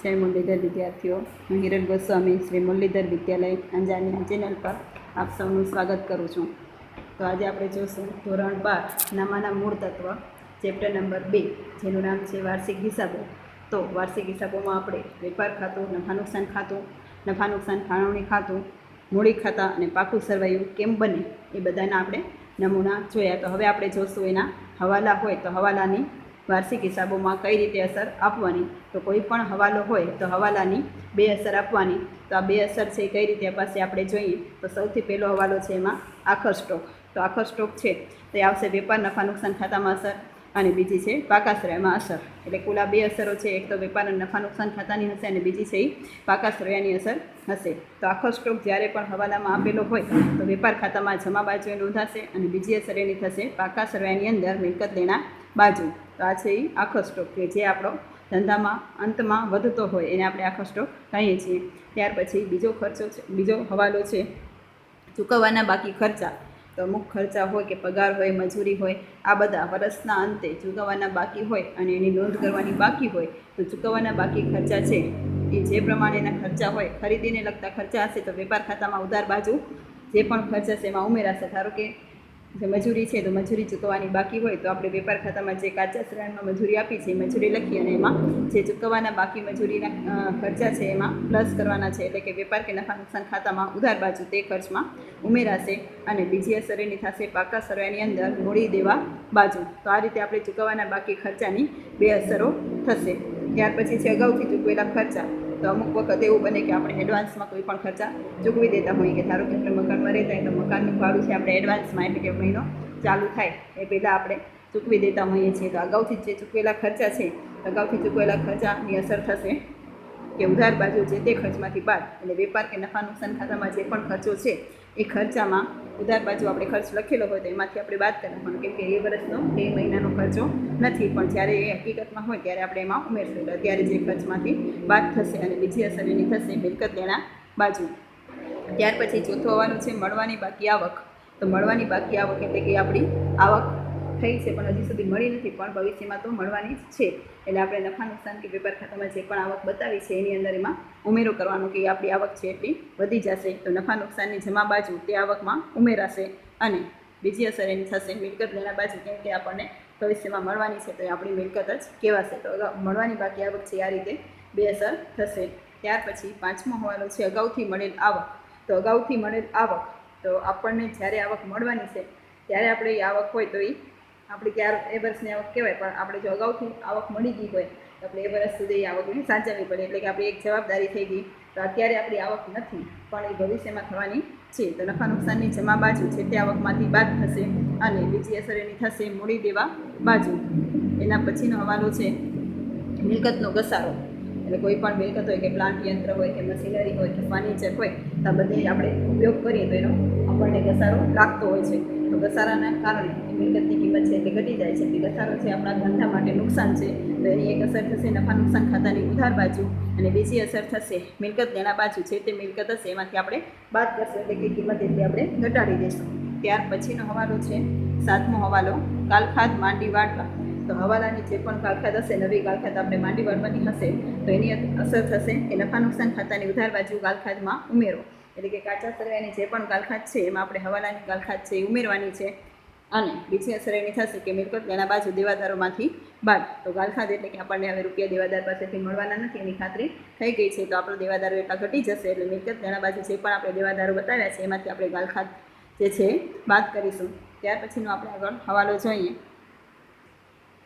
जय मुरलीधर विद्यार्थियों, हूँ हिरण गोस्वामी श्री मुरलीधर विद्यालय अंजानी चेनल पर आप सबનું સ્વાગત કરું છું। તો આજે આપણે જોશું ધોરણ 12 નામાના મૂળ તત્વ ચેપ્ટર નંબર 2 જેનું નામ છે વાર્ષિક હિસાબો। તો વાર્ષિક હિસાબોમાં આપણે વેપાર ખાતું, નફા નુકસાન ફાળવણી ખાતું, મૂડી ખાતા અને પાકું સરવાયું કેમ બને એ બધાના આપણે નમૂના જોયા। તો હવે આપણે જોશું એના હવાલા હોય તો હવાલાની વાર્ષિક હિસાબોમાં કઈ રીતે અસર આપવાની। તો કોઈ પણ હવાલો હોય તો હવાલાની બે અસર આપવાની। તો આ બે અસર છે કઈ રીતે અપાશે આપણે જોઈએ। તો સૌથી પહેલો હવાલો છે એમાં આખર સ્ટોક। તો આખર સ્ટોક છે તે આવશે વેપાર નફા નુકસાન ખાતામાં અસર અને બીજી છે પાકા સરવાયામાં અસર। એટલે કુલ આ બે અસરો છે, એક તો વેપાર અને નફા નુકસાન ખાતાની હશે અને બીજી છે એ પાકા સરવાયાની અસર હશે। તો આખો સ્ટોક જ્યારે પણ હવાલામાં આપેલો હોય તો વેપાર ખાતામાં જમા બાજુએ નોંધાશે અને બીજી અસર એની થશે પાકા સરવાયાની અંદર મિલકત લેણા બાજુ। તો આ છે એ આખો સ્ટોક કે જે આપણો ધંધામાં અંતમાં વધતો હોય એને આપણે આખો સ્ટોક કહીએ છીએ। ત્યાર પછી બીજો હવાલો છે ચૂકવવાના બાકી ખર્ચા। તો અમુક ખર્ચા હોય કે પગાર હોય, મજૂરી હોય, આ બધા વર્ષના અંતે ચૂકવવાના બાકી હોય અને એની નોંધ કરવાની બાકી હોય। તો ચૂકવવાના બાકી ખર્ચા છે એ જે પ્રમાણેના ખર્ચા હોય, ખરીદીને લગતા ખર્ચા હશે તો વેપાર ખાતામાં ઉધાર બાજુ જે પણ ખર્ચા છે એમાં ઉમેરાશે। ધારો કે જે મજૂરી છે તો મજૂરી ચૂકવવાની બાકી હોય તો આપણે વેપાર ખાતામાં જે કાચા સરવાયામાં મજૂરી આપી છે એ મજૂરી લખી અને એમાં જે ચૂકવવાના બાકી મજૂરીના ખર્ચા છે એમાં પ્લસ કરવાના છે। એટલે કે વેપાર કે નફા નુકસાન ખાતામાં ઉધાર બાજુ તે ખર્ચમાં ઉમેરાશે અને બીજી અસર એની થશે પાકા સરવાયાની અંદર મૂડી દેવા બાજુ। તો આ રીતે આપણે ચૂકવવાના બાકી ખર્ચાની બે અસરો થશે। ત્યાર પછી છે અગાઉથી ચૂકવેલા ખર્ચા। તો અમુક વખત એવું બને કે આપણે એડવાન્સમાં કોઈ પણ ખર્ચા ચૂકવી દેતા હોઈએ કે ધારો કે આપણે મકાનમાં રહેતા હોય તો મકાનનું ભાડું છે આપણે એડવાન્સમાં એટલે કે મહિનો ચાલુ થાય એ પહેલાં આપણે ચૂકવી દેતા હોઈએ છીએ। તો અગાઉથી જે ચૂકવેલા ખર્ચા છે અગાઉથી ચૂકવેલા ખર્ચાની અસર થશે કે ઉધાર બાજુ છે તે ખર્ચમાંથી બાદ એટલે વેપાર કે નફા નુકસાન ખાતામાં જે પણ ખર્ચો છે એ ખર્ચામાં ઉધાર બાજુ આપણે ખર્ચ લખેલો હોય તો એમાંથી આપણે બાદ કરવાનો, કેમ કે એ વર્ષનો 2 મહિનાનો ખર્ચો નથી, પણ જ્યારે એ હકીકતમાં હોય ત્યારે આપણે એમાં ઉમેરશું અત્યારે જે ખર્ચમાંથી બાદ થશે અને બીજી અસર એની થશે મિલકત લેણા બાજુ। ત્યાર પછી ચોથો હવાલો છે મળવાની બાકી આવક। તો મળવાની બાકી આવક એટલે કે આપણી આવક થઈ છે પણ હજી સુધી મળી નથી પણ ભવિષ્યમાં તો મળવાની જ છે। એટલે આપણે નફા નુકસાન કે વેપાર ખાતામાં જે પણ આવક બતાવી છે એની અંદર એમાં ઉમેરો કરવાનો કે આપણી આવક છે એટલી વધી જશે તો નફા નુકસાનની જમા બાજુ તે આવકમાં ઉમેરાશે અને બીજી અસર એની થશે મિલકત લેણા બાજુ, કેમ કે આપણને ભવિષ્યમાં મળવાની છે તો એ આપણી મિલકત જ કહેવાશે। તો મળવાની બાકી આવક છે આ રીતે બે અસર થશે। ત્યાર પછી પાંચમો હવાલો છે અગાઉથી મળેલ આવક। તો અગાઉથી મળેલ આવક તો આપણને જ્યારે આવક મળવાની છે ત્યારે આપણે એ આવક હોય તો એ આપણી એ વર્ષની આવક કહેવાય, પણ આપણે જો અગાઉથી આવક મળી ગઈ હોય તો આપણે એ વર્ષ સુધી એ આવકને સાચવવી પડે, એટલે કે આપણી એક જવાબદારી થઈ ગઈ। તો અત્યારે આપણી આવક નથી પણ એ ભવિષ્યમાં થવાની છે તો નફા નુકસાનની જમા બાજુ છે તે આવકમાંથી બાદ થશે અને બીજી અસર એની થશે મૂડી દેવા બાજુ। એના પછીનો હવાલો છે મિલકતનો ઘસારો। એટલે કોઈ પણ મિલકત હોય કે પ્લાન્ટ યંત્ર હોય કે મશીનરી હોય કે ફર્નિચર હોય તો આ બધે આપણે ઉપયોગ કરીએ તો એનો આપણને ઘસારો લાગતો હોય છે। તો ઘસારાના કારણે મિલકતની કિંમત છે એટલે ઘટી જાય છે। તે ઘસારો છે આપણા ધંધા માટે નુકસાન છે તો એની એક અસર થશે નફા નુકસાન ખાતાની ઉધાર બાજુ અને બીજી અસર થશે મિલકત લેણા બાજુ છે તે મિલકત હશે એમાંથી આપણે બાદ કરશું એટલે કે કિંમત એટલી આપણે ઘટાડી દઈશું। ત્યાર પછીનો હવાલો છે સાતમો હવાલો કાલખાદ માંડી વાળવા। તો હવાલાની જે પણ કાલખાદ હશે, નવી કાલખાદ આપણે માંડી વાળવાની હશે તો એની અસર થશે કે નફા નુકસાન ખાતાની ઉધાર બાજુ કાલખાદમાં ઉમેરો, એટલે કે કાચા સરવાયાની જે પણ કાલખાદ છે એમાં આપણે હવાલાની કાલખાદ છે એ ઉમેરવાની છે અને બીજી અસર એની થશે કે મિલકત લેણા બાજુ દેવાદારોમાંથી બાદ। તો કાલખાદ એટલે કે આપણને હવે રૂપિયા દેવાદાર પાસેથી મળવાના નથી એની ખાતરી થઈ ગઈ છે તો આપણો દેવાદારો એટલા ઘટી જશે એટલે મિલકત લેણા બાજુ જે પણ આપણે દેવાદારો બતાવ્યા છે એમાંથી આપણે કાલખાદ જે છે બાદ કરીશું। ત્યાર પછીનો આપણે આગળ હવાલો જોઈએ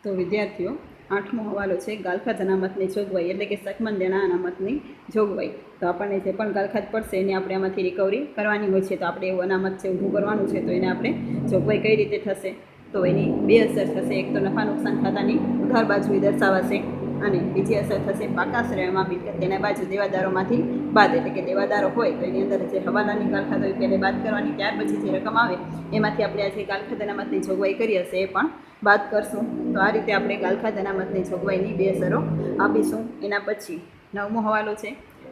તો વિદ્યાર્થીઓ આઠમો હવાલો છે ગાલખાદ અનામતની જોગવાઈ, એટલે કે શકમન દેણા અનામતની જોગવાઈ। તો આપણને જે પણ ગાલખાદ પડશે એને આપણે આમાંથી રિકવરી કરવાની હોય છે તો આપણે એવું અનામત છે ઊભું કરવાનું છે તો એને આપણે જોગવાઈ કઈ રીતે થશે તો એની બે અસર થશે, એક તો નફા નુકસાન ખાતાની ઉધાર બાજુ એ દર્શાવાશે અને બીજી અસર થશે પાકા સરવાયામાં મિલકત લેણા બાજુ દેવાદારોમાંથી બાદ, એટલે કે દેવાદારો હોય તો એની અંદર જે હવાલાની ગાલખાદ હોય પહેલે બાદ કરવાની, ત્યાર પછી જે રકમ આવે એમાંથી આપણે આ જે ગાલખાદ અનામતની જોગવાઈ કરી હશે એ પણ બાદ કરશું। તો આ રીતે આપણે ગાલખાદ અનામતની જોગવાઈની બે અસરો આપીશું। એના પછી નવમો હવાલો છે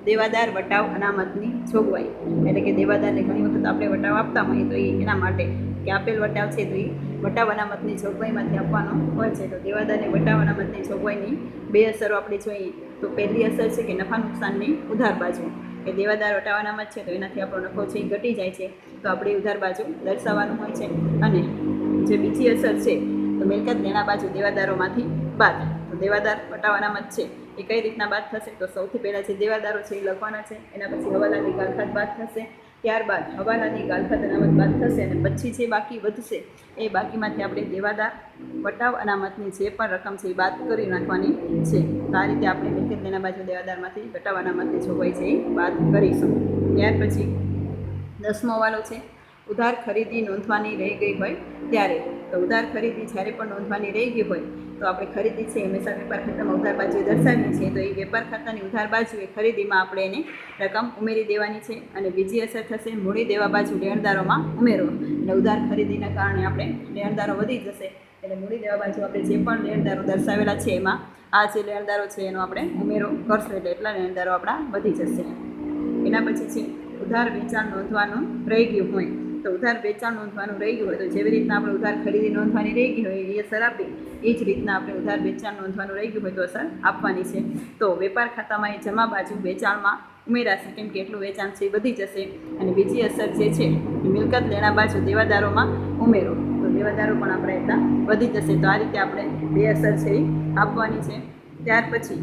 દેવાદાર વટાવ અનામતની જોગવાઈ, એટલે કે દેવાદારને ઘણી વખત આપણે વટાવ આપતા હોઈએ તો એના માટે કે આપેલ વટાવ છે તો એ વટાવ અનામતની જોગવાઈમાંથી આપવાનો હોય છે. તો દેવાદારની વટાવ અનામતની જોગવાઈની બે અસરો આપણે જોઈએ. તો પહેલી અસર છે કે નફા નુકસાનની ઉધાર બાજુ, કે દેવાદાર વટાવ અનામત છે તો એનાથી આપણો નફો છે એ ઘટી જાય છે, તો આપણી ઉધાર બાજુ દર્શાવવાનું હોય છે. અને જે બીજી અસર છે તો મિલકત લેણા બાજુ દેવાદારોમાંથી બાદ. તો દેવાદાર વટાવ અનામત છે એ કઈ રીતના બાદ થશે? તો સૌથી પહેલાં જે દેવાદારો છે એ લખવાના છે, એના પછી હવાલાની ગાલખાત બાદ થશે, ત્યારબાદ હવાલાની ગાલખાત અનામત બાદ થશે, અને પછી જે બાકી વધશે એ બાકીમાંથી આપણે દેવાદાર વટાવ અનામતની જે પણ રકમ છે એ બાદ કરી નાખવાની છે. તો આ રીતે આપણે મિલકત લેણા બાજુ દેવાદારમાંથી વટાવ અનામતની જોગવાઈ છે એ બાદ કરીશું. ત્યાર પછી 10મો હવાલો છે ઉધાર ખરીદી નોંધવાની રહી ગઈ હોય ત્યારે. તો ઉધાર ખરીદી જ્યારે પણ નોંધવાની રહી ગઈ હોય તો આપણે ખરીદી છે હંમેશા વેપાર ખાતામાં ઉધાર બાજુએ દર્શાવીએ છીએ. તો એ વેપાર ખાતાની ઉધાર બાજુએ ખરીદીમાં આપણે એને રકમ ઉમેરી દેવાની છે. અને બીજી અસર થશે મૂડી દેવા બાજુ લેણદારોમાં ઉમેરો. એટલે ઉધાર ખરીદીના કારણે આપણે લેણદારો વધી જશે, એટલે મૂડી દેવા બાજુ આપણે જે પણ લેણદારો દર્શાવેલા છે એમાં આ જે લેણદારો છે એનો આપણે ઉમેરો કરશું, એટલે એટલા લેણદારો આપણા વધી જશે. એના પછી છે ઉધાર વેચાણ નોંધવાનું રહી ગયું હોય. તો ઉધાર વેચાણ નોંધવાનું રહી ગયું હોય તો જેવી રીતના આપણે ઉધાર ખરીદી નોંધવાની રહી ગઈ હોય એ અસર આપી, એ જ રીતના આપણે ઉધાર વેચાણ નોંધવાનું રહી ગયું હોય તો અસર આપવાની છે. તો વેપાર ખાતામાં એ જમા બાજુ વેચાણમાં ઉમેરાશે, કેમ કે એટલું વેચાણ છે એ વધી જશે. અને બીજી અસર જે છે એ મિલકત લેણા બાજુ દેવાદારોમાં ઉમેરો. તો દેવાદારો પણ આપણા એટલા વધી જશે. તો આ રીતે આપણે બે અસર છે એ આપવાની છે. ત્યાર પછી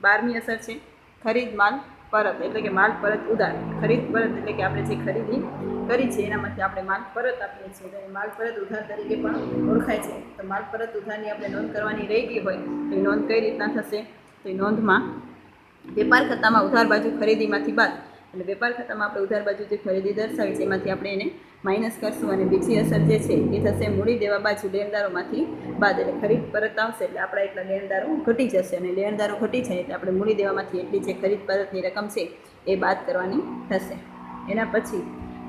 12મી અસર છે ખરીદ માલ પરત, એટલે કે માલ પરત ઉધાર. ખરીદ પરત એટલે કે આપણે જે ખરીદી કરી છે એનામાંથી આપણે માલ પરત આપીએ છીએ, તો એ માલ પરત ઉધાર તરીકે પણ ઓળખાય છે. તો માલ પરત ઉધારની આપણે નોંધ કરવાની રહી ગઈ હોય તો એ નોંધ કઈ રીતના થશે? તો એ નોંધમાં વેપાર ખાતામાં ઉધાર બાજુ ખરીદીમાંથી બાદ, એટલે વેપાર ખાતામાં આપણે ઉધાર બાજુ જે ખરીદી દર્શાવી છે એમાંથી આપણે એને માઇનસ કરશું. અને બીજી અસર જે છે એ થશે મૂડી દેવા બાજુ લેણદારોમાંથી બાદ, એટલે ખરીદ પરત આવશે એટલે આપણા એટલા લેણદારો ઘટી જશે. અને લેણદારો ઘટી જાય એટલે આપણે મૂડી દેવામાંથી એટલી જે ખરીદ પરતની રકમ છે એ બાદ કરવાની થશે. એના પછી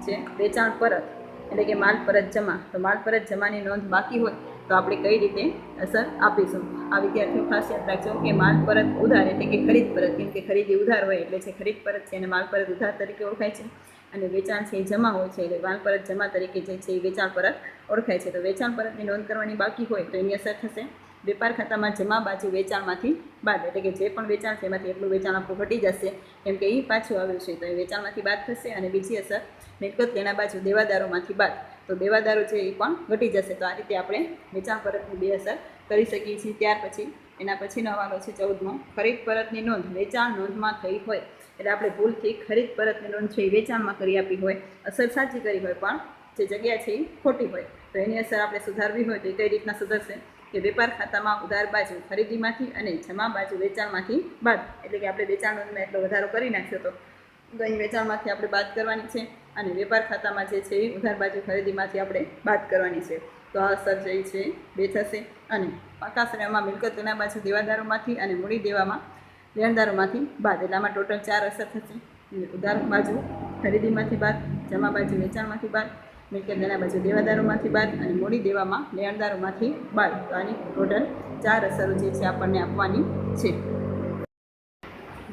છે વેચાણ પરત, એટલે કે માલ પરત જમા. તો માલ પરત જમાની નોંધ બાકી હોય તો આપણે કઈ રીતે અસર આપીશું? આ વિદ્યાર્થીઓ ખાસ યાદ રાખજો કે માલ પરત ઉધાર એટલે કે ખરીદ પરત, કેમ કે ખરીદી ઉધાર હોય એટલે જે ખરીદ પરત છે એને માલ પરત ઉધાર તરીકે ઓળખાય છે. અને વેચાણ છે એ જમા હોય છે એટલે માલ પરત જમા તરીકે જે છે એ વેચાણ પરત ઓળખાય છે. તો વેચાણ પરતની નોંધ કરવાની બાકી હોય તો એની અસર થશે વેપાર ખાતામાં જમા બાજુ વેચાણમાંથી બાદ, એટલે કે જે પણ વેચાણ છે એમાંથી એટલું વેચાણ આપણું ઘટી જશે, કેમ કે એ પાછું આવ્યું છે તો એ વેચાણમાંથી બાદ થશે. અને બીજી અસર મિલકત લેણા બાજુ દેવાદારોમાંથી બાદ, તો દેવાદારો છે એ પણ ઘટી જશે. તો આ રીતે આપણે વેચાણ પરતની બે અસર કરી શકીએ છીએ. ત્યાર પછી એના પછીનો હવાલો છે 14મો ખરીદ પરતની નોંધ વેચાણ નોંધમાં થઈ હોય. એટલે આપણે ભૂલથી ખરીદ પરતની નોંધ છે એ વેચાણમાં કરી આપી હોય, અસર સાચી કરી હોય પણ જે જગ્યા છે એ ખોટી હોય, તો એની અસર આપણે સુધારવી હોય તો એ કઈ રીતના સુધરશે? કે વેપાર ખાતામાં ઉધાર બાજુ ખરીદીમાંથી અને જમા બાજુ વેચાણમાંથી બાદ, એટલે કે આપણે વેચાણ નોંધમાં એટલો વધારો કરી નાખ્યો તો અહીં વેચાણમાંથી આપણે બાદ કરવાની છે. અને વેપાર ખાતામાં જે છે એ ઉધાર બાજુ ખરીદીમાંથી આપણે બાદ કરવાની છે. તો આ અસર જે છે બે થશે. અને પાકા શ્રેણીમાં મિલકત લેણા બાજુ દેવાદારોમાંથી અને મૂડી દેવામાં લેણદારોમાંથી બાદ, એટલે આમાં ટોટલ 4 અસર થશે. ઉધાર બાજુ ખરીદીમાંથી બાદ, જમા બાજુ વેચાણમાંથી બાદ, મિલકત લેણા બાજુ દેવાદારોમાંથી બાદ અને મૂડી દેવામાં લેણદારોમાંથી બાદ. તો આની ટોટલ 4 અસરો જે છે આપણને આપવાની છે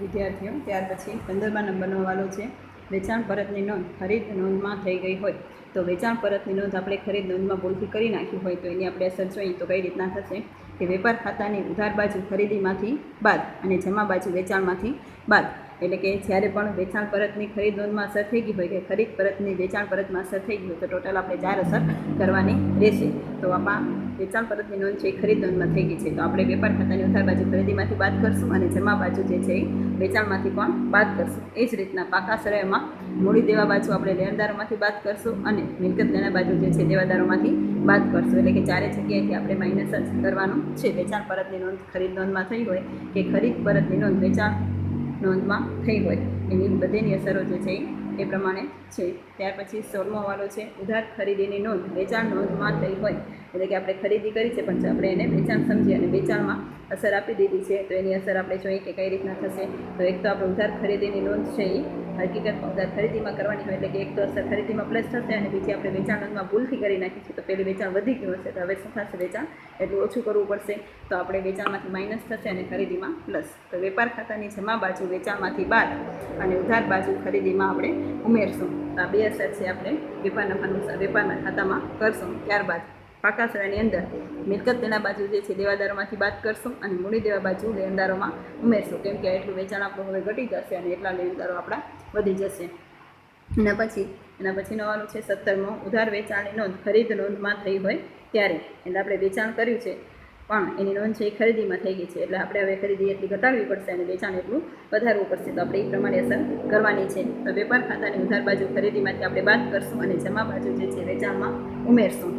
વિદ્યાર્થીઓ. ત્યાર પછી 15મા નંબરનો હવાલો છે વેચાણ પરતની નોંધ ખરીદ નોંધમાં થઈ ગઈ હોય. તો વેચાણ પરતની નોંધ આપણે ખરીદ નોંધમાં ભૂલથી કરી નાખી હોય તો એની આપણે અસર જોઈએ તો કઈ રીતના થશે? કે વેપાર ખાતાની ઉધાર બાજુ ખરીદીમાંથી બાદ અને જમા બાજુ વેચાણમાંથી બાદ, એટલે કે જ્યારે પણ વેચાણ પરતની ખરીદ નોંધમાં અસર થઈ ગઈ હોય કે ખરીદ પરતની વેચાણ પરતમાં અસર થઈ ગઈ હોય તો ટોટલ આપણે 4 અસર કરવાની રહેશે. તો આમાં વેચાણ પરતની નોંધ છે એ ખરીદ નોંધમાં થઈ ગઈ છે તો આપણે વેપાર ખાતાની ઉધાર બાજુ ખરીદીમાંથી બાદ કરશું અને જમા બાજુ જે છે એ વેચાણમાંથી પણ બાદ કરશું. એ જ રીતના પાકા શ્રેયમાં મૂડી દેવા બાજુ આપણે લેણદારોમાંથી બાદ કરશું અને મિલકત લેણા બાજુ જે છે દેવાદારોમાંથી બાદ કરશું. એટલે કે 4 જગ્યાએથી આપણે માઇનસ જ કરવાનું છે. વેચાણ પરતની નોંધ ખરીદ નોંધમાં થઈ હોય કે ખરીદ પરતની નોંધ વેચાણ નોંધમાં થઈ હોય એની બધીની અસરો જે છે એ પ્રમાણે છે. ત્યાર પછી 16મો હવાલો છે ઉધાર ખરીદીની નોંધ વેચાણ નોંધમાં થઈ હોય. એટલે કે આપણે ખરીદી કરી છે પણ આપણે એને વેચાણ સમજી અને વેચાણમાં અસર આપી દીધી છે તો એની અસર આપણે જોઈએ કે કઈ રીતના થશે. તો એક તો આપણે ઉધાર ખરીદીની નોંધ છે એ હકીકતમાં ઉધાર ખરીદીમાં કરવાની હોય એટલે કે એક તો અસર ખરીદીમાં પ્લસ થશે અને બીજી આપણે વેચાણ નોંધમાં ભૂલથી કરી નાખીશું તો પેલી વેચાણ વધી ગયું હશે તો હવે શું થશે વેચાણ એટલું ઓછું કરવું પડશે તો આપણે વેચાણમાંથી માઇનસ થશે અને ખરીદીમાં પ્લસ તો વેપાર ખાતાની જમા બાજુ વેચાણમાંથી બાદ અને ઉધાર બાજુ ખરીદીમાં આપણે ઉમેરશું તો આ બે અસર છે આપણે વેપારના ખાતામાં કરશું. ત્યારબાદ પાકા સરાની અંદર મિલકત દેના બાજુ જે છે દેવાદારોમાંથી બાદ કરશું અને મૂડી દેવા બાજુ લેણદારોમાં ઉમેરશું કેમ કે એટલું વેચાણ આપણું હવે ઘટી જશે અને એટલા લેણદારો આપણા વધી જશે. એના પછીનો વાળું છે 17મો ઉધાર વેચાણની નોંધ ખરીદ નોંધમાં થઈ હોય ત્યારે એટલે આપણે વેચાણ કર્યું છે પણ એની નોંધ છે એ ખરીદીમાં થઈ ગઈ છે એટલે આપણે હવે ખરીદી એટલી ઘટાડવી પડશે અને વેચાણ એટલું વધારવું પડશે તો આપણે એ પ્રમાણે અસર કરવાની છે. તો વેપાર ખાતાની ઉધાર બાજુ ખરીદીમાંથી આપણે બાદ કરશું અને જમા બાજુ જે છે વેચાણમાં ઉમેરશું.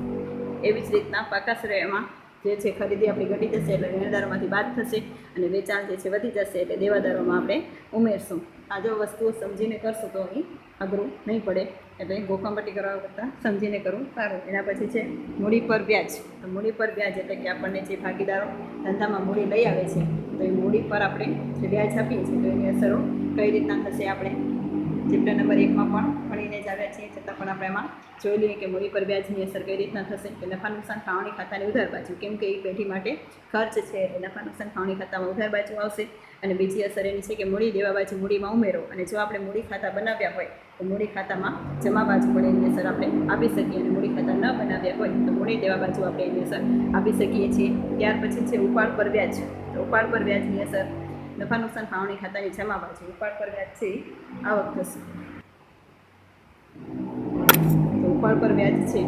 એવી જ રીતના પાકા શ્રેયમાં જે છે ખરીદી આપણી ઘટી જશે એટલે લેણદારોમાંથી બાદ થશે અને વેચાણ જે છે વધી જશે એટલે દેવાદારોમાં આપણે ઉમેરશું. આ જો વસ્તુઓ સમજીને કરશું તો અહીં અઘરું નહીં પડે એટલે ગોખણપટ્ટી કરવા કરતાં સમજીને કરવું સારું. એના પછી છે મૂડી પર વ્યાજ. તો મૂડી પર વ્યાજ એટલે કે આપણને જે ભાગીદારો ધંધામાં મૂડી લઈ આવે છે તો એ મૂડી પર આપણે જે વ્યાજ આપીએ છીએ તો એની અસરો કઈ રીતના થશે આપણે ચેપ્ટર નંબર 1માં પણ ભણીને જ આવ્યા છીએ છતાં પણ આપણે એમાં જોઈ લઈએ કે મૂડી પર વ્યાજની અસર કઈ રીતના થશે કે નફા નુકસાન ખાવણી ખાતાની ઉધાર બાજુ કેમ કે એ પેઢી માટે ખર્ચ છે એટલે નફા નુકસાન ખાવણી ખાતામાં ઉધાર બાજુ આવશે અને બીજી અસર એની છે કે મૂડી દેવા બાજુ મૂડીમાં ઉમેરો અને જો આપણે મૂડી ખાતા બનાવ્યા હોય તો મૂડી ખાતામાં જમા બાજુ પણ એની અસર આપણે આપી શકીએ અને મૂડી ખાતા ન બનાવ્યા હોય તો મૂડી દેવા બાજુ આપણે એની અસર આપી શકીએ છીએ. ત્યાર પછી છે ઉપાડ પર વ્યાજ. તો ઉપાડ પર વ્યાજની અસર નફા નુકસાન ખાવણી ખાતાની જમા બાજુ ઉપાડ પર વ્યાજ છે આવક થશે. તો ઉપાડ પર વ્યાજ છે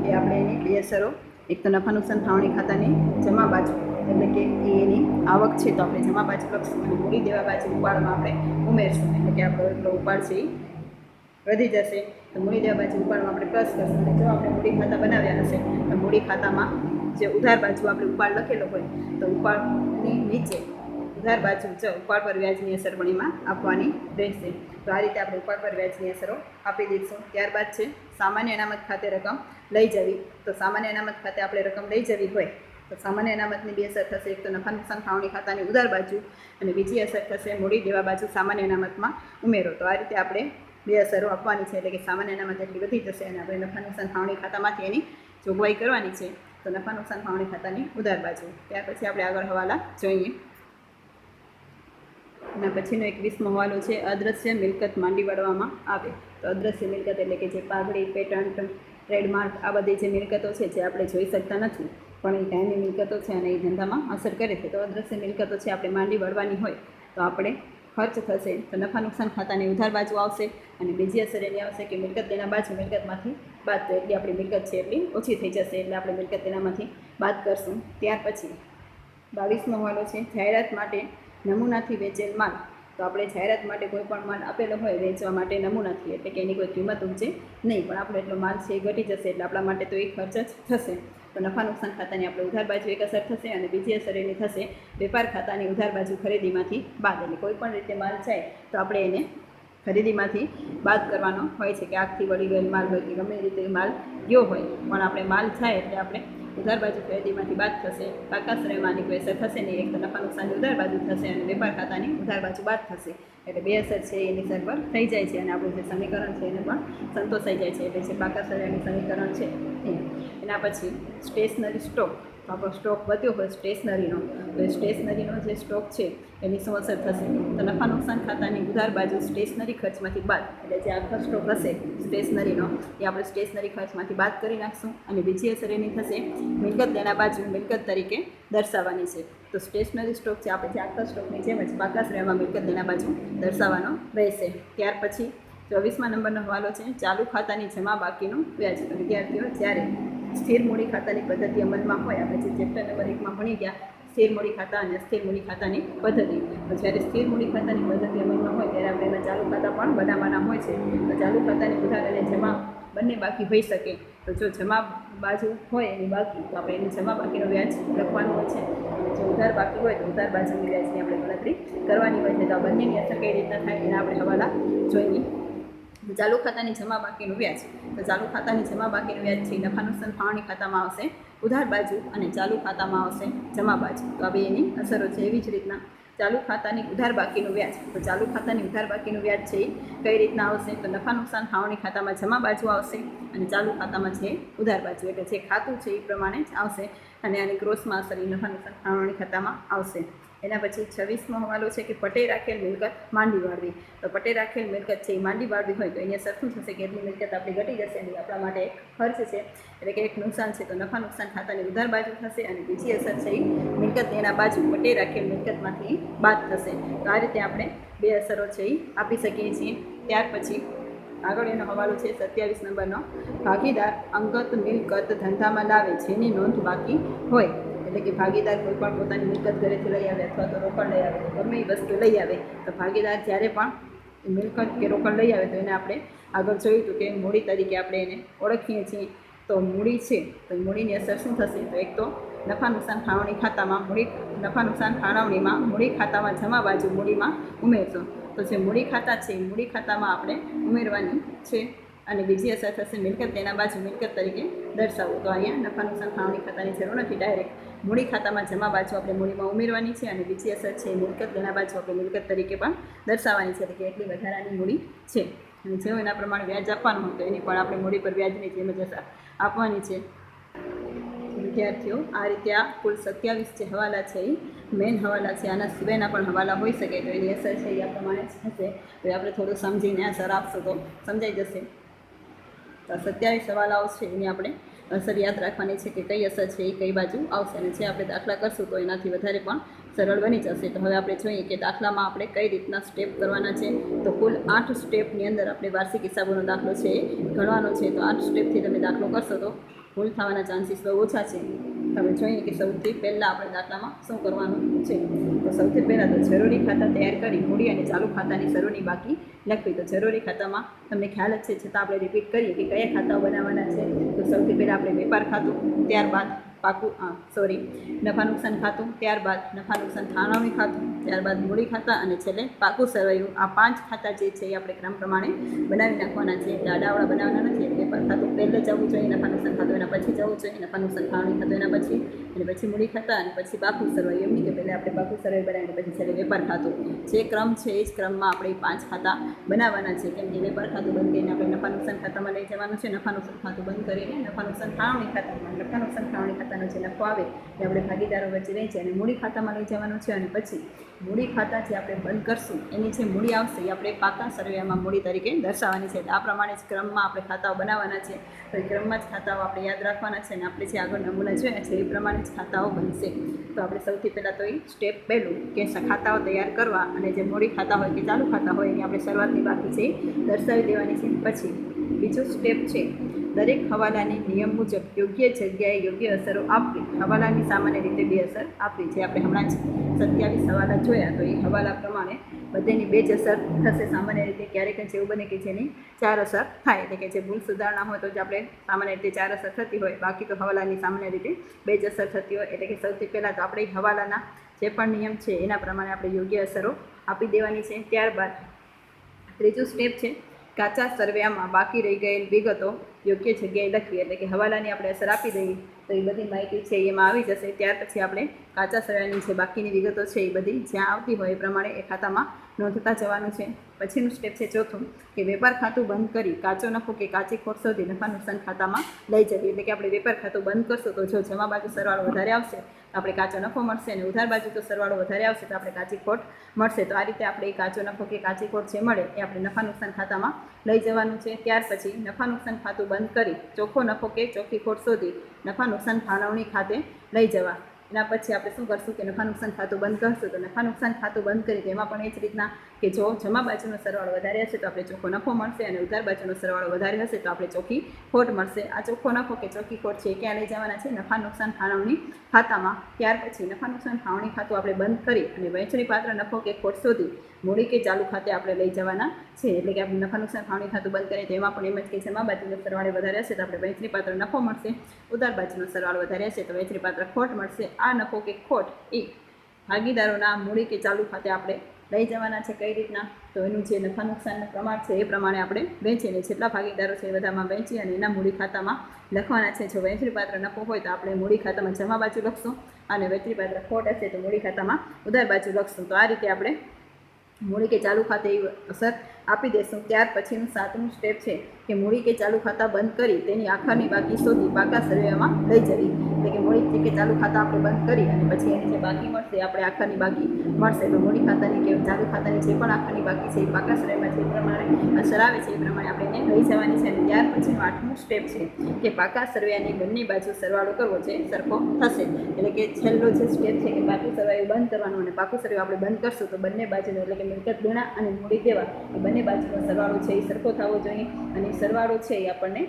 એ આપણે એની બે અસરો એક તો નફા નુકસાન ખાવણી ખાતાની જમા બાજુ એટલે કે એની આવક છે તો આપણે જમા બાજુ લખશું અને મૂડી દેવા બાજુ ઉપાડમાં આપણે ઉમેરશું એટલે કે આપણો એટલો ઉપાડ છે એ વધી જશે તો મૂડી દેવા બાજુ ઉપાડમાં આપણે પ્લસ કરશું અને જો આપણે મૂડી ખાતા બનાવ્યા હશે તો મૂડી ખાતામાં જે ઉધાર બાજુ આપણે ઉપાડ લખેલો હોય તો ઉપાડની નીચે ઉધાર બાજુ જો ઉપાડ પર વ્યાજની અસર પણ એમાં આપવાની રહેશે. તો આ રીતે આપણે ઉપાડ પર વ્યાજની અસરો આપી દઈશું. ત્યારબાદ છે સામાન્ય અનામત ખાતે રકમ લઈ જવી. તો સામાન્ય અનામત ખાતે આપણે રકમ લઈ જવી હોય તો સામાન્ય અનામતની બે અસર થશે એક તો નફા નુકસાન ખાવણી ખાતાની ઉધાર બાજુ અને બીજી અસર થશે મૂડી દેવા બાજુ સામાન્ય અનામતમાં ઉમેરો. તો આ રીતે આપણે બે અસરો આપવાની છે એટલે કે સામાન્ય અનામત એટલી વધી જશે અને આપણે નફા નુકસાન ખાવણી ખાતામાંથી એની જોગવાઈ કરવાની છે તો નફા નુકસાન ખાવણી ખાતાની ઉધાર બાજુ. ત્યાર પછી આપણે આગળ હવાલા જોઈએ. એના પછીનો 21મો હવાલો છે અદ્રશ્ય મિલકત માંડી વાળવામાં આવે. તો અદ્રશ્ય મિલકત એટલે કે જે પાઘડી પેટન્ટ ટ્રેડમાર્ક આ બધી જે મિલકતો છે જે આપણે જોઈ શકતા નથી પણ એ કાયમી મિલકતો છે અને એ ધંધામાં અસર કરે છે તો અદ્રશ્ય મિલકતો છે આપણે માંડી વળવાની હોય તો આપણે ખર્ચ થશે તો નફા નુકસાન ખાતાની ઉધાર બાજુ આવશે અને બીજી અસર એની આવશે કે મિલકત તેના બાજુ મિલકતમાંથી બાદ તો એટલી આપણી મિલકત છે એટલી ઓછી થઈ જશે એટલે આપણે મિલકત તેનામાંથી બાદ કરશું. ત્યાર પછી 22મો હવાલો છે જાહેરાત માટે નમૂનાથી વેચેલ માલ. તો આપણે જાહેરાત માટે કોઈ પણ માલ આપેલો હોય વેચવા માટે નમૂનાથી એટલે કે એની કોઈ કિંમત ઊંચે નહીં પણ આપણો એટલો માલ છે એ ઘટી જશે એટલે આપણા માટે તો એ ખર્ચ જ થશે તો નફા નુકસાન ખાતાની આપણે ઉધાર બાજુ એક અસર થશે અને બીજી અસર એની થશે વેપાર ખાતાની ઉધાર બાજુ ખરીદીમાંથી બાદ એટલે કોઈ પણ રીતે માલ જાય તો આપણે એને ખરીદીમાંથી બાદ કરવાનો હોય છે કે આગથી વળી ગયેલ માલ હોય કે ગમે રીતે માલ ગયો હોય પણ આપણે માલ જાય એટલે આપણે ઉધાર બાજુ ખરીદીમાંથી બાદ થશે. પાકા શ્રેયમાંની કોઈ અસર થશે નહીં એક તો નફા નુકસાનની ઉધાર બાજુ થશે અને વેપાર ખાતાની ઉધાર બાજુ બાદ થશે એટલે બે અસર છે એની સર પર થઈ જાય છે અને આપણું જે સમીકરણ છે એને પણ સંતોષાઈ જાય છે એટલે જે પાકા શ્રેયનું સમીકરણ છે એના પછી સ્ટેશનરી સ્ટોક. તો આપણો સ્ટોક વધ્યો હોય સ્ટેશનરીનો તો એ સ્ટેશનરીનો જે સ્ટોક છે એની શું અસર થશે તો નફા નુકસાન ખાતાની ઉધાર બાજુ સ્ટેશનરી ખર્ચમાંથી બાદ એટલે જે આખો સ્ટોક હશે સ્ટેશનરીનો એ આપણે સ્ટેશનરી ખર્ચમાંથી બાદ કરી નાખશું અને બીજી અસર એની થશે મિલકત તેના બાજુ મિલકત તરીકે દર્શાવવાની છે. તો સ્ટેશનરી સ્ટોક છે આપણે જે આખા સ્ટોકની જેમ જ પાકા શ્રેયમાં મિલકત તેના બાજુ દર્શાવવાનો રહેશે. ત્યાર પછી 24મા નંબરનો હવાલો છે ચાલુ ખાતાની જમા બાકીનું વ્યાજ. તો વિદ્યાર્થીઓ જ્યારે સ્થિર મૂડી ખાતાની પદ્ધતિ અમલમાં હોય આપણે જે ચેપ્ટર નંબર 1માં ભણી ગયા સ્થિર મૂડી ખાતા અને અસ્થિર મૂડી ખાતાની પદ્ધતિ તો જ્યારે સ્થિર મૂડી ખાતાની પદ્ધતિ અમલમાં હોય ત્યારે આપણે એમાં ચાલુ ખાતા પણ બનાવવાના હોય છે તો ચાલુ ખાતાની ઉધાર અને જમા બંને બાકી હોઈ શકે તો જો જમા બાજુ હોય એની બાકી તો આપણે એની જમા બાકીનો વ્યાજ લખવાનું હોય છે અને જો ઉધાર બાકી હોય તો ઉધાર બાજુની વ્યાજની આપણે ગણતરી કરવાની હોય છે તો આ બંનેની અસર કઈ રીતના થાય એના આપણે હવાલા જોઈએ. ચાલુ ખાતાની જમા બાકીનું વ્યાજ. તો ચાલુ ખાતાની જમા બાકીનું વ્યાજ છે નફા નુકસાન ખાવણી ખાતામાં આવશે ઉધાર બાજુ અને ચાલુ ખાતામાં આવશે જમા બાજુ. તો આ બે એની અસરો છે. એવી જ રીતના ચાલુ ખાતાની ઉધાર બાકીનું વ્યાજ. તો ચાલુ ખાતાની ઉધાર બાકીનું વ્યાજ છે એ કઈ રીતના આવશે? તો નફા નુકસાન ફાળવણી ખાતામાં જમા બાજુ આવશે અને ચાલુ ખાતામાં છે ઉધાર બાજુ, એટલે જે ખાતું છે એ પ્રમાણે જ આવશે અને આની ગ્રોસમાં અસર એ નફા નુકસાન ફાળવણી ખાતામાં આવશે. એના પછી 26મો હવાલો છે કે પટે રાખેલ મિલકત માંડી વાળવી. તો પટે રાખેલ મિલકત છે એ માંડી વાળવી હોય તો એની અસર શું થશે કે એટલી મિલકત આપણી ઘટી જશે અને આપણા માટે એક ખર્ચ છે, એટલે કે એક નુકસાન છે. તો નફા નુકસાન ખાતાની ઉધાર બાજુ થશે અને બીજી અસર છે એ મિલકત એના બાજુ પટે રાખેલ મિલકતમાંથી બાદ થશે. તો આ રીતે આપણે બે અસરો છે એ આપી શકીએ છીએ. ત્યાર પછી આગળ એનો હવાલો છે 27 નંબરનો, ભાગીદાર અંગત મિલકત ધંધામાં લાવે જેની નોંધ બાકી હોય. એટલે કે ભાગીદાર કોઈ પણ પોતાની મિલકત ઘરેથી લઈ આવે અથવા તો રોકડ લઈ આવે, ગમે એ વસ્તુ લઈ આવે, તો ભાગીદાર જ્યારે પણ મિલકત કે રોકડ લઈ આવે તો એને આપણે આગળ જોયું હતું કે મૂડી તરીકે આપણે એને ઓળખીએ છીએ. તો મૂડી છે તો મૂડીની અસર શું થશે? તો એક તો નફા નુકસાન ફાળવણી ખાતામાં નફા નુકસાન ફાળવણીમાં મૂડી ખાતામાં જમા બાજુ મૂડીમાં ઉમેરશો. તો જે મૂડી ખાતા છે એ મૂડી ખાતામાં આપણે ઉમેરવાની છે અને બીજી અસર થશે મિલકત તેના બાજુ મિલકત તરીકે દર્શાવવું. તો અહીંયા નફા નુકસાન ફાળવણી ખાતાની જરૂર નથી, ડાયરેક્ટ મૂડી ખાતામાં જમા બાજુ આપણે મૂડીમાં ઉમેરવાની છે અને બીજી અસર છે મિલકત તેના બાજુ આપણે મિલકત તરીકે પણ દર્શાવવાની છે, એટલે કે એટલી વધારાની મૂડી છે. અને જેવું એના પ્રમાણે વ્યાજ આપવાનું હોય તો એની પણ આપણે મૂડી પર વ્યાજની જેમ જ અસર આપવાની છે. વિદ્યાર્થીઓ, આ રીતે આ કુલ 27 જે હવાલા છે એ મેઇન હવાલા છે. આના સિવાયના પણ હવાલા હોઈ શકે તો એની અસર છે એ આ પ્રમાણે જ થશે. તો આપણે થોડું સમજીને અસર આપશો તો સમજાઈ જશે. તો 27 હવાલાઓ છે એની આપણે અસર યાદ રાખવાની છે કે કઈ અસર છે એ કઈ બાજુ આવશે, અને જે આપણે દાખલા કરશું તો એનાથી વધારે પણ સરળ બની જશે. તો હવે આપણે જોઈએ કે દાખલામાં આપણે કઈ રીતના સ્ટેપ કરવાના છે. તો કુલ 8 સ્ટેપની અંદર આપણે વાર્ષિક હિસાબોનો દાખલો છે એ ગણવાનો છે. તો 8 સ્ટેપથી તમે દાખલો કરશો તો ભૂલ થવાના ચાન્સીસ બહુ ઓછા છે. તમે જોઈએ કે સૌથી પહેલાં આપણે દાખલામાં શું કરવાનું છે. તો સૌથી પહેલાં તો જરૂરી ખાતા તૈયાર કરી મૂડી અને ચાલુ ખાતાની શરૂની બાકી લખવી. તો જરૂરી ખાતામાં તમને ખ્યાલ જ છે, છતાં આપણે રિપીટ કરીએ કે કયા ખાતાઓ બનાવવાના છે. તો સૌથી પહેલાં આપણે વેપાર ખાતું, ત્યારબાદ નફા નુકસાન ખાતું, ત્યારબાદ નફા નુકસાન ફાળવણી ખાતું, ત્યારબાદ મૂડી ખાતા અને છેલ્લે પાકું સરવૈયું. આ 5 ખાતા જે છે એ આપણે ક્રમ પ્રમાણે બનાવી નાખવાના છે. એટલે આડાવાળા બનાવવાના નથી. વેપાર ખાતું પહેલે જવું જોઈએ, નફા નુકસાન ખાતું એના પછી જવું જોઈએ, નફા નુકસાન ફાળવણી ખાતું એના પછી, અને પછી મૂડી ખાતા અને પછી પાકું સરવૈયું. એમ નહીં કે પહેલાં આપણે પાકું સરવૈયું બનાવીને પછી છેલ્લે વેપાર ખાતું. જે ક્રમ છે એ જ ક્રમમાં આપણે 5 ખાતા બનાવવાના છે. કેમ કે વેપાર ખાતું બંધ કરીને આપણે નફા નુકસાન ખાતામાં લઈ જવાનું છે, નફા નુકસાન ખાતું બંધ કરીને નફા નુકસાન ફાળવણી ખાતામાં, નફા નુકસાન ફાળવણી ખાતાનો જે નફો આવે એ આપણે ભાગીદારો વચ્ચે વહેંચી અને મૂડી ખાતામાં લઈ જવાનું છે. અને પછી મૂડી ખાતા જે આપણે બંધ કરશું એની જે મૂડી આવશે એ આપણે પાકા સરવૈયામાં મૂડી તરીકે દર્શાવવાની છે. આ પ્રમાણે જ ક્રમમાં આપણે ખાતાઓ બનાવવાના છે. તો એ ક્રમમાં જ ખાતાઓ આપણે યાદ રાખવાના છે અને આપણે જે આગળ નમૂના જોયા છે એ પ્રમાણે જ ખાતાઓ બનશે. તો આપણે સૌથી પહેલાં તો એ સ્ટેપ પહેલું કે ખાતાઓ તૈયાર કરવા અને જે મૂડી ખાતા હોય કે ચાલુ ખાતા હોય એની આપણે શરૂઆતની બાકી છે એ દર્શાવી દેવાની છે. પછી બીજું સ્ટેપ છે દરેક હવાલાની નિયમ મુજબ યોગ્ય જગ્યાએ યોગ્ય અસરો આપવી. હવાલાની સામાન્ય રીતે 2 અસર આપવી. જે આપણે હમણાં જ 27 હવાલા જોયા તો એ હવાલા પ્રમાણે બધેની 2 જ અસર થશે સામાન્ય રીતે. ક્યારેક જ એવું બને કે જેની 4 અસર થાય, એટલે કે જે ભૂલ સુધારણા હોય તો જ આપણે સામાન્ય રીતે 4 અસર થતી હોય, બાકી તો હવાલાની સામાન્ય રીતે 2 જ અસર થતી હોય. એટલે કે સૌથી પહેલાં તો આપણે હવાલાના જે પણ નિયમ છે એના પ્રમાણે આપણે યોગ્ય અસરો આપી દેવાની છે. ત્યારબાદ ત્રીજું સ્ટેપ છે કાચા સરવૈયામાં બાકી રહી ગયેલ વિગતો યોગ્ય જગ્યાએ લખવી. એટલે કે હવાલાની આપણે અસર આપી દઈએ તો એ બધી માહિતી છે એમાં આવી જશે. ત્યાર પછી આપણે કાચા સરવૈયાની જે બાકીની વિગતો છે એ બધી જ્યાં આવતી હોય એ પ્રમાણે એ ખાતામાં નોંધતા જવાનું છે. પછીનું સ્ટેપ છે ચોથું કે વેપાર ખાતું બંધ કરી કાચો નફો કે કાચી ખોટ શોધી નફા નુકસાન ખાતામાં લઈ જવી. એટલે કે આપણે વેપાર ખાતું બંધ કરશું તો જો જમા બાજુ સરવાળો વધારે આવશે તો આપણે કાચો નફો મળશે, અને ઉધાર બાજુ તો સરવાળો વધારે આવશે તો આપણે કાચી ખોટ મળશે. તો આ રીતે આપણે એ કાચો નફો કે કાચી ખોટ જે મળે એ આપણે નફા નુકસાન ખાતામાં લઈ જવાનું છે. ત્યાર પછી નફા નુકસાન ખાતું બંધ કરી ચોખ્ખો નફો કે ચોખ્ખી ખોટ શોધી નફા નુકસાન ફાળવણી ખાતે લઈ જવા. એના પછી આપણે શું કરશું કે નફા નુકસાન ખાતું બંધ કરશું. તો નફા નુકસાન ખાતું બંધ કરી તો એમાં પણ એ જ રીતના કે જો જમા બાજુનો સરવાળો વધારે હશે તો આપણે ચોખ્ખો નફો મળશે, અને ઉધાર બાજુનો સરવાળો વધારે હશે તો આપણે ચોખ્ખી ખોટ મળશે. આ ચોખ્ખો નફો કે ચોખ્ખી ખોટ છે એ ક્યાં લઈ જવાના છે? નફા નુકસાન ફાળવણી ખાતામાં. ત્યાર પછી નફા નુકસાન ફાળવણી ખાતું આપણે બંધ કરી અને વહેંચણી પાત્ર નફો કે ખોટ શોધી મૂડી કે ચાલુ ખાતે આપણે લઈ જવાના છે. એટલે કે આપણે નફા નુકસાન ફાળવણી ખાતું બંધ કરીએ તો એમાં પણ એમ જ કે જમા બાજુનો સરવાળો વધારે હશે તો આપણે વહેંચણી પાત્ર નફો મળશે, ઉધાર બાજુનો સરવાળો વધારે હશે તો વહેંચણી પાત્ર ખોટ મળશે. આ નફો કે ખોટ એ ભાગીદારોના મૂડી કે ચાલુ ખાતે આપણે લઈ જવાના છે કઈ રીતના, તો એનું જે નફા નુકસાનનું પ્રમાણ છે એ પ્રમાણે આપણે વેચીને જેટલા ભાગીદારો છે એ બધામાં વેચી અને એના મૂડી ખાતામાં લખવાના છે. જો વહેંચણીપાત્ર નફો હોય તો આપણે મૂડી ખાતામાં જમા બાજુ લખશું, અને વહેંચણીપાત્ર ખોટ હશે તો મૂડી ખાતામાં ઉધાર બાજુ લખશું. તો આ રીતે આપણે મૂડી કે ચાલુ ખાતે એવી અસર આપી દેશું. ત્યાર પછીનું 7મું સ્ટેપ છે કે મૂડી કે ચાલુ ખાતા બંધ કરી તેની આખરની બાકી શોધી પાકા સર્વેમાં લઈ જવી. એટલે કે મૂડી કે ચાલુ ખાતા આપણે બંધ કરી અને પછી એની જે બાકી મળશે આપણે આખરની બાકી મળશે, તો મૂડી ખાતાની કે ચાલુ ખાતાની જે પણ આખરની બાકી છે એ પાકા સર્વેમાં જે પ્રમાણે અસર આવે છે એ પ્રમાણે આપણે એને લઈ જવાની છે. અને ત્યાર પછીનું 8મું સ્ટેપ છે કે પાકા સર્વેની બંને બાજુ સરવાળો કરવો જે સરખો થશે. એટલે કે છેલ્લો જે સ્ટેપ છે કે પાકું સર્વે બંધ કરવાનું, અને પાકું સર્વે આપણે બંધ કરશું તો બંને બાજુનો એટલે કે મિલકત દેણા અને મૂડી દેવા એ બંને બાજુનો સરવાળો છે એ સરખો થવો જોઈએ. અને સરવાળો છે એ આપણને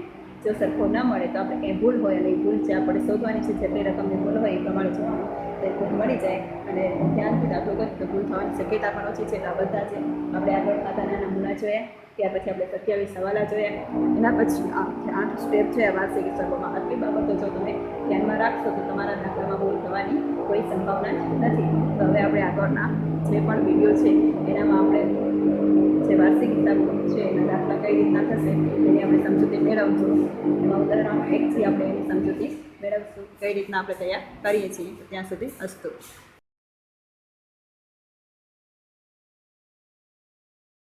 જો સરખો ન મળે તો આપણે કંઈ ભૂલ હોય અને એ ભૂલ છે આપણે શોધવાની છે, જેટલી રકમની ભૂલ હોય એ પ્રમાણે જોવાનું, તો ભૂલ મળી જાય અને ધ્યાનથી દાખલો કરીએ તો ભૂલ થવાની શક્યતા પણ ઓછી છે. તો આ બધા છે આપણે આગળ ખાતાના નમૂના જોયા, ત્યાર પછી આપણે 27 સવાલા જોયા. એના પછી 8 સ્ટેપ છે વાર્ષિક હિસાબોમાં. આટલી બાબતો જો તમે ધ્યાનમાં રાખશો તો તમારા દાખલામાં ભૂલ થવાની કોઈ સંભાવના જ નથી. તો હવે આપણે આગળના જે પણ વિડીયો છે એનામાં આપણે જે વાર્ષિક હિસાબો છે એના દાખલા કઈ રીતના થશે એની આપણે સમજૂતી મેળવશું. એમાં ઉદાહરણ 1 થી આપણે એની સમજૂતી મેળવશું કઈ રીતના આપણે તૈયાર કરીએ છીએ. ત્યાં સુધી અસ્તુ.